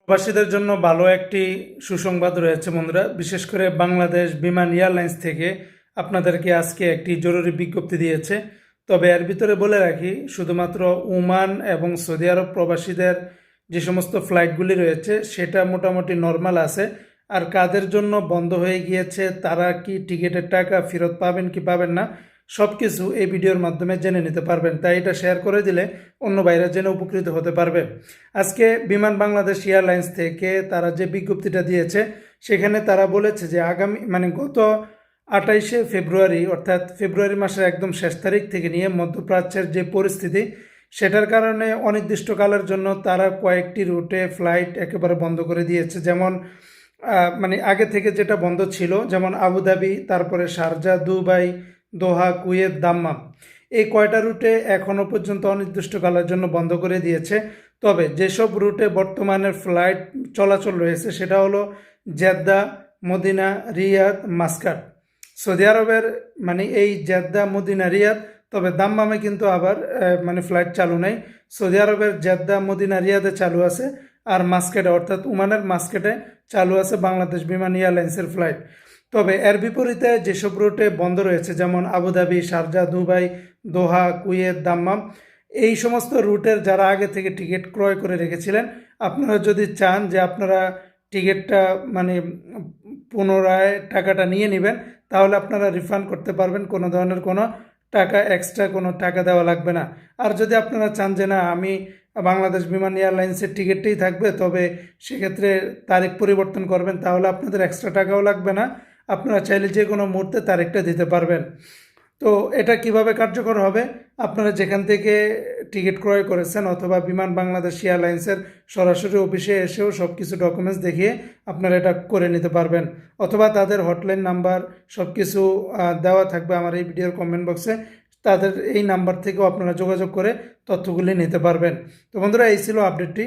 প্রবাসীদের জন্য ভালো একটি সুসংবাদ রয়েছে বন্ধুরা। বিশেষ করে বাংলাদেশ বিমান এয়ারলাইন্স থেকে আপনাদেরকে আজকে একটি জরুরি বিজ্ঞপ্তি দিয়েছে। তবে এর ভিতরে বলে রাখি, শুধুমাত্র ওমান এবং সৌদি আরব প্রবাসীদের যে সমস্ত ফ্লাইটগুলি রয়েছে সেটা মোটামুটি নর্মাল আছে। আর কাদের জন্য বন্ধ হয়ে গিয়েছে, তারা কি টিকিটের টাকা ফেরত পাবেন কি পাবেন না, সব কিছু এই ভিডিওর মাধ্যমে জেনে নিতে পারবেন। তাই এটা শেয়ার করে দিলে অন্য বাইরে জেনে উপকৃত হতে পারবে। আজকে বিমান বাংলাদেশ এয়ারলাইন্স থেকে তারা যে বিজ্ঞপ্তিটা দিয়েছে, সেখানে তারা বলেছে যে আগামী গত 28শে ফেব্রুয়ারি, অর্থাৎ ফেব্রুয়ারি মাসের একদম শেষ তারিখ থেকে নিয়ে মধ্যপ্রাচ্যের যে পরিস্থিতি, সেটার কারণে অনির্দিষ্টকালের জন্য তারা কয়েকটি রুটে ফ্লাইট একেবারে বন্ধ করে দিয়েছে। যেমন আগে থেকে যেটা বন্ধ ছিল, যেমন আবুধাবি, তারপরে শারজা, দুবাই, দোহা, কুয়েত, দাম্মাম, এই কয়টা রুটে এখনও পর্যন্ত অনির্দিষ্টকালের জন্য বন্ধ করে দিয়েছে। তবে যেসব রুটে বর্তমানে ফ্লাইট চলাচল রয়েছে সেটা হলো Jeddah, Medina, Riyadh, Muscat. Saudi আরবের এই জেদ্দা, মদিনা, রিয়াদ, তবে দাম্মামে কিন্তু আবার ফ্লাইট চালু নেই। সৌদি আরবের জেদ্দা, মদিনা, রিয়াদে চালু আছে। আর মাস্কেটে, অর্থাৎ ওমানের মাস্কেটে চালু আছে বাংলাদেশ বিমান এয়ারলাইন্সের ফ্লাইট। তবে এর বিপরীতে যেসব রুটে বন্ধ রয়েছে, যেমন আবুধাবি, শারজা, দুবাই, দোহা, কুয়েত, দাম্মাম, এই সমস্ত রুটের যারা আগে থেকে টিকিট ক্রয় করে রেখেছিলেন, আপনারা যদি চান যে আপনারা টিকিটটা পুনরায় টাকাটা নিয়ে নেবেন, তাহলে আপনারা রিফান্ড করতে পারবেন। কোনো ধরনের কোনো টাকা, এক্সট্রা কোনো টাকা দেওয়া লাগবে না। আর যদি আপনারা চান যে না, আমি বাংলাদেশ বিমান এয়ারলাইন্সের টিকিটটাই থাকবে, তবে সেক্ষেত্রে তারিখ পরিবর্তন করবেন, তাহলে আপনাদের এক্সট্রা টাকাও লাগবে না। আপনারা চাইলে যে কোনো মুহূর্তে তারিখটা দিতে পারবেন। তো এটা কিভাবে কার্যকর হবে? আপনারা যেখান থেকে টিকিট ক্রয় করেছেন অথবা বিমান বাংলাদেশ এয়ারলাইন্সের সরাসরি অফিসে এসেও সব কিছু ডকুমেন্টস দেখিয়ে আপনারা এটা করে নিতে পারবেন, অথবা তাদের হটলাইন নাম্বার সব কিছু দেওয়া থাকবে আমার এই ভিডিওর কমেন্ট বক্সে। তাদের এই নাম্বার থেকেও আপনারা যোগাযোগ করে তথ্যগুলি নিতে পারবেন। তো বন্ধুরা, এই ছিল আপডেটটি।